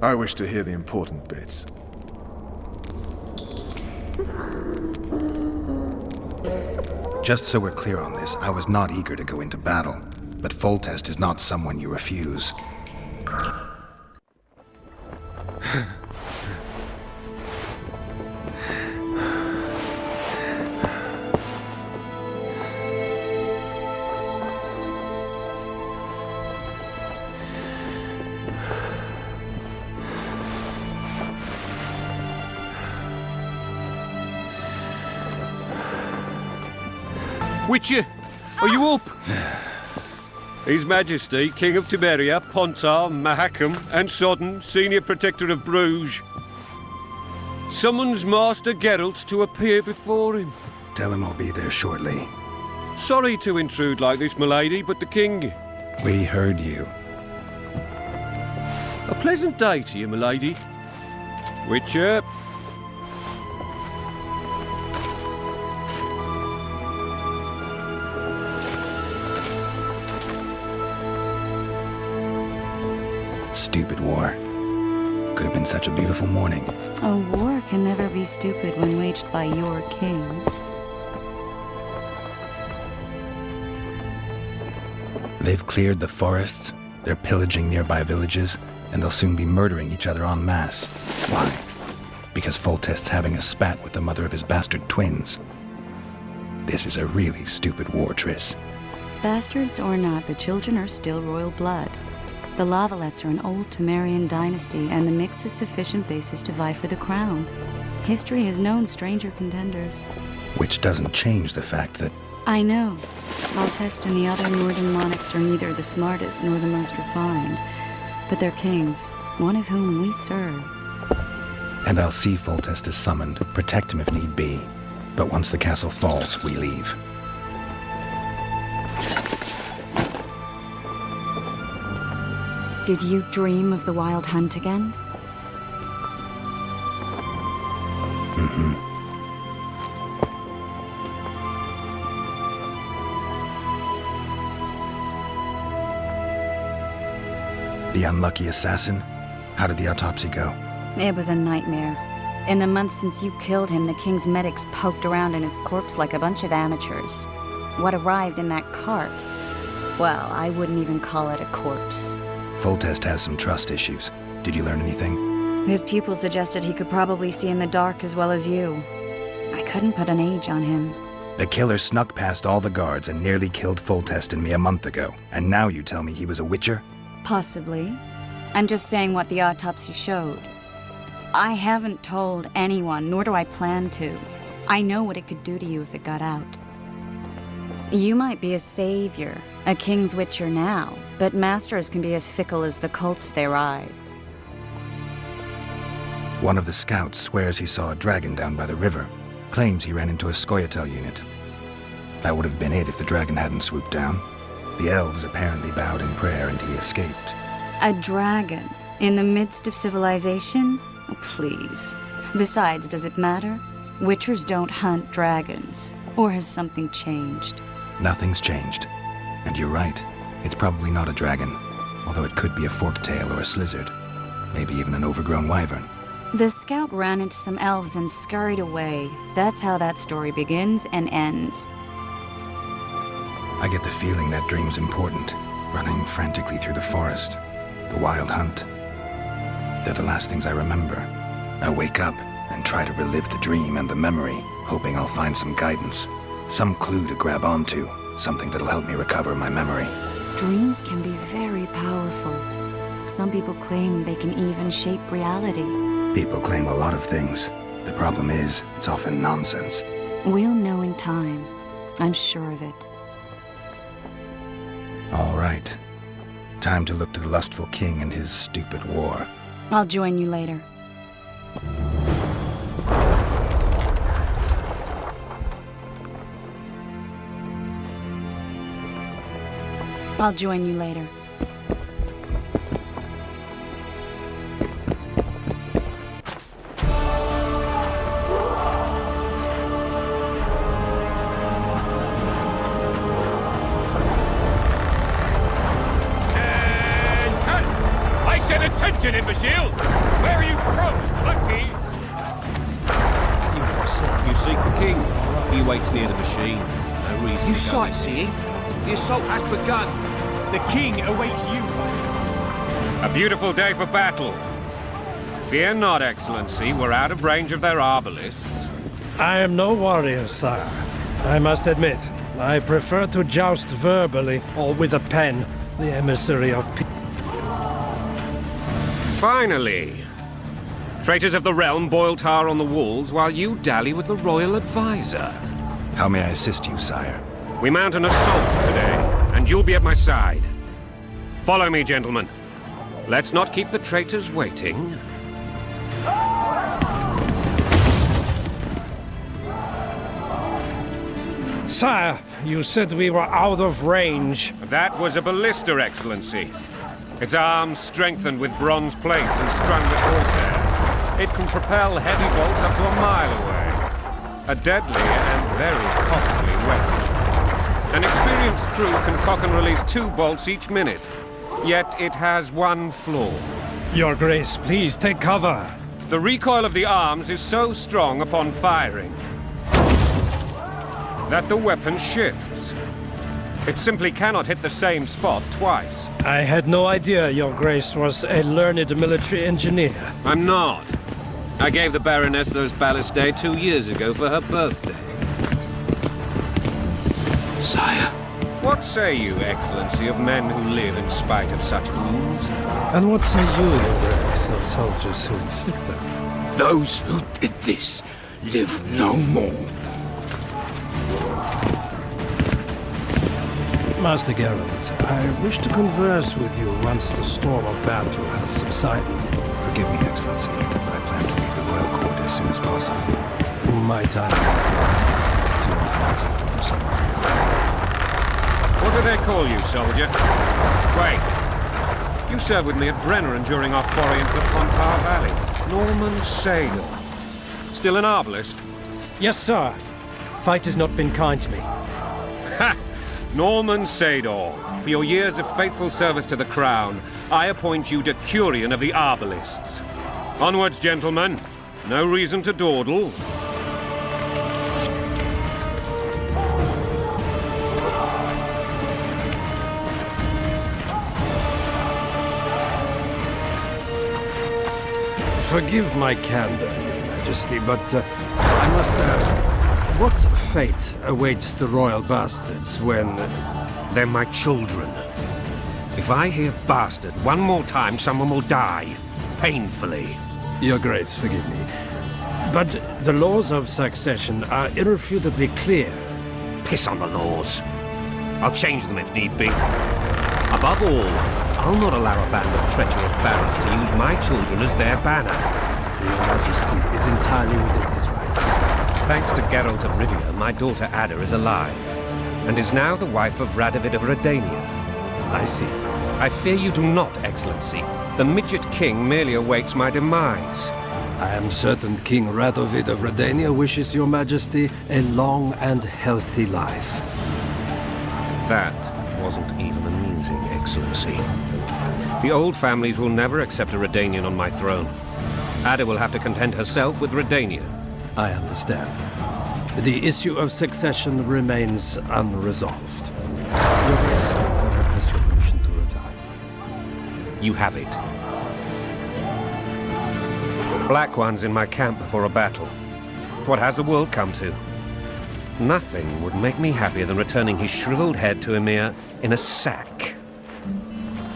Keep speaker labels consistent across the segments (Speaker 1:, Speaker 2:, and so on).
Speaker 1: I wish to hear the important bits.
Speaker 2: Just so we're clear on this, I was not eager to go into battle, but Foltest is not someone you refuse.
Speaker 3: Witcher, are you up? His Majesty, King of Tiberia, Pontar, Mahakam, and Sodden, Senior Protector of Bruges, summons Master Geralt to appear before him.
Speaker 2: Tell him I'll be there shortly.
Speaker 3: Sorry to intrude like this, milady, but the King...
Speaker 2: We heard you.
Speaker 3: A pleasant day to you, milady. Witcher.
Speaker 2: Stupid war. Could have been such a beautiful morning.
Speaker 4: A war can never be stupid when waged by your king.
Speaker 2: They've cleared the forests, they're pillaging nearby villages, and they'll soon be murdering each other en masse. Why? Because Foltest's having a spat with the mother of his bastard twins. This is a really stupid war, Triss.
Speaker 4: Bastards or not, the children are still royal blood. The Lavalettes are an old Temerian dynasty, and the mix is sufficient basis to vie for the crown. History has known stranger contenders.
Speaker 2: Which doesn't change the fact that...
Speaker 4: I know. Foltest and the other northern monarchs are neither the smartest nor the most refined, but they're kings, one of whom we serve.
Speaker 2: And I'll see Foltest is summoned, protect him if need be. But once the castle falls, we leave.
Speaker 4: Did you dream of the Wild Hunt again?
Speaker 2: Mm-hmm. The unlucky assassin? How did the autopsy go?
Speaker 4: It was a nightmare. In the months since you killed him, the king's medics poked around in his corpse like a bunch of amateurs. What arrived in that cart? Well, I wouldn't even call it a corpse.
Speaker 2: Foltest has some trust issues. Did you learn anything?
Speaker 4: His pupil suggested he could probably see in the dark as well as you. I couldn't put an age on him.
Speaker 2: The killer snuck past all the guards and nearly killed Foltest and me a month ago. And now you tell me he was a witcher?
Speaker 4: Possibly. I'm just saying what the autopsy showed. I haven't told anyone, nor do I plan to. I know what it could do to you if it got out. You might be a savior, a king's witcher now, but masters can be as fickle as the cults they ride.
Speaker 2: One of the scouts swears he saw a dragon down by the river. Claims he ran into a Scoia'tael unit. That would have been it if the dragon hadn't swooped down. The elves apparently bowed in prayer and he escaped.
Speaker 4: A dragon? In the midst of civilization? Oh, please. Besides, does it matter? Witchers don't hunt dragons. Or has something changed?
Speaker 2: Nothing's changed. And you're right. It's probably not a dragon. Although it could be a forktail or a slizzard. Maybe even an overgrown wyvern.
Speaker 4: The scout ran into some elves and scurried away. That's how that story begins and ends.
Speaker 2: I get the feeling that dream's important. Running frantically through the forest. The wild hunt. They're the last things I remember. I wake up and try to relive the dream and the memory, hoping I'll find some guidance. Some clue to grab onto. Something that'll help me recover my memory.
Speaker 4: Dreams can be very powerful. Some people claim they can even shape reality.
Speaker 2: People claim a lot of things. The problem is, it's often nonsense.
Speaker 4: We'll know in time. I'm sure of it.
Speaker 2: All right. Time to look to the lustful king and his stupid war.
Speaker 4: I'll join you later. I'll join you later.
Speaker 3: I said attention! Attention, imbecile! Where are you from, Lucky?
Speaker 5: You seek the king. He waits near the machine. No reason
Speaker 6: You
Speaker 5: to go
Speaker 6: sightseeing? The assault has begun. The king awaits you.
Speaker 3: A beautiful day for battle. Fear not, Excellency. We're out of range of their arbalists.
Speaker 7: I am no warrior, sire. I must admit, I prefer to joust verbally or with a pen, the emissary of peace.
Speaker 3: Finally! Traitors of the realm boil tar on the walls while you dally with the royal advisor.
Speaker 2: How may I assist you, sire?
Speaker 3: We mount an assault today, and you'll be at my side. Follow me, gentlemen. Let's not keep the traitors waiting.
Speaker 7: Sire, you said we were out of range.
Speaker 3: That was a ballista, Excellency. Its arms strengthened with bronze plates and strung with horsehair. It can propel heavy bolts up to a mile away. A deadly and very costly weapon. An experienced crew can cock and release 2 bolts each minute. Yet it has one flaw.
Speaker 7: Your Grace, please take cover.
Speaker 3: The recoil of the arms is so strong upon firing that the weapon shifts. It simply cannot hit the same spot twice.
Speaker 7: I had no idea Your Grace was a learned military engineer.
Speaker 3: I'm not. I gave the Baroness those ballistae 2 years ago for her birthday.
Speaker 2: Sire.
Speaker 3: What say you, Excellency, of men who live in spite of such wounds?
Speaker 7: And what say you, Your Grace, of soldiers who inflict them?
Speaker 6: Those who did this live no more.
Speaker 7: Master Geralt, I wish to converse with you once the storm of battle has subsided.
Speaker 2: Forgive me, Excellency, but I plan to leave the royal court as soon as possible.
Speaker 7: Might I?
Speaker 3: What do they call you, soldier? Wait. You served with me at Brenneran during our foray into the Pontar Valley. Norman Sador. Still an arbalist?
Speaker 7: Yes, sir. Fight has not been kind to me.
Speaker 3: Ha! Norman Sador. For your years of faithful service to the crown, I appoint you Decurion of the Arbalists. Onwards, gentlemen. No reason to dawdle.
Speaker 7: Forgive my candor, Your Majesty, but I must ask, what fate awaits the royal bastards when...
Speaker 3: They're my children. If I hear bastard one more time, someone will die. Painfully.
Speaker 7: Your Grace, forgive me. But the laws of succession are irrefutably clear.
Speaker 3: Piss on the laws. I'll change them if need be. Above all, I'll not allow a band of treacherous barons to use my children as their banner.
Speaker 7: Your Majesty is entirely within his rights.
Speaker 3: Thanks to Geralt of Rivia, my daughter Ada is alive, and is now the wife of Radovid of Redania.
Speaker 7: I see.
Speaker 3: I fear you do not, Excellency. The midget king merely awaits my demise.
Speaker 7: I am certain King Radovid of Redania wishes Your Majesty a long and healthy life.
Speaker 3: That wasn't even amusing, Excellency. The old families will never accept a Redanian on my throne. Ada will have to content herself with Redania.
Speaker 7: I understand. The issue of succession remains unresolved. Your Grace, I request your permission to retire.
Speaker 3: You have it. Black One's in my camp before a battle. What has the world come to? Nothing would make me happier than returning his shriveled head to Emir in a sack.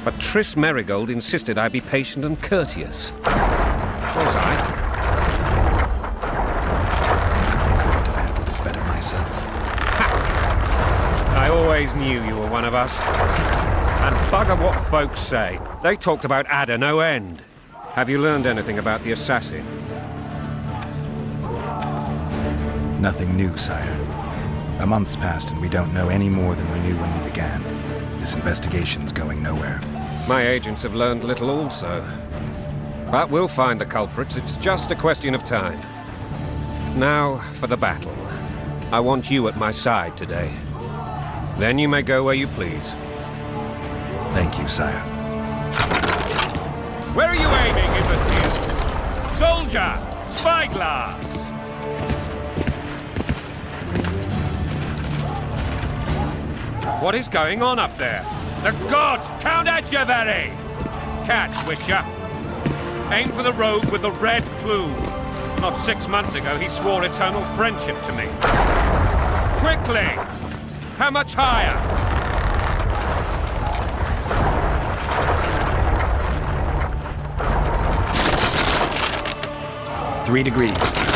Speaker 3: But Triss Merigold insisted I be patient and courteous. Was I? I always knew you were one of us. And bugger what folks say. They talked about Ada no end. Have you learned anything about the assassin?
Speaker 2: Nothing new, sire. A month's passed and we don't know any more than we knew when we began. This investigation's going nowhere.
Speaker 3: My agents have learned little also. But we'll find the culprits. It's just a question of time. Now for the battle. I want you at my side today. Then you may go where you please.
Speaker 2: Thank you, sire.
Speaker 3: Where are you aiming, imbeciles? Soldier! Spyglass! What is going on up there? The gods count at you, Barry! Catch, Witcher. Aim for the rogue with the red plume. Not 6 months ago, he swore eternal friendship to me. Quickly! How much higher?
Speaker 8: 3 degrees.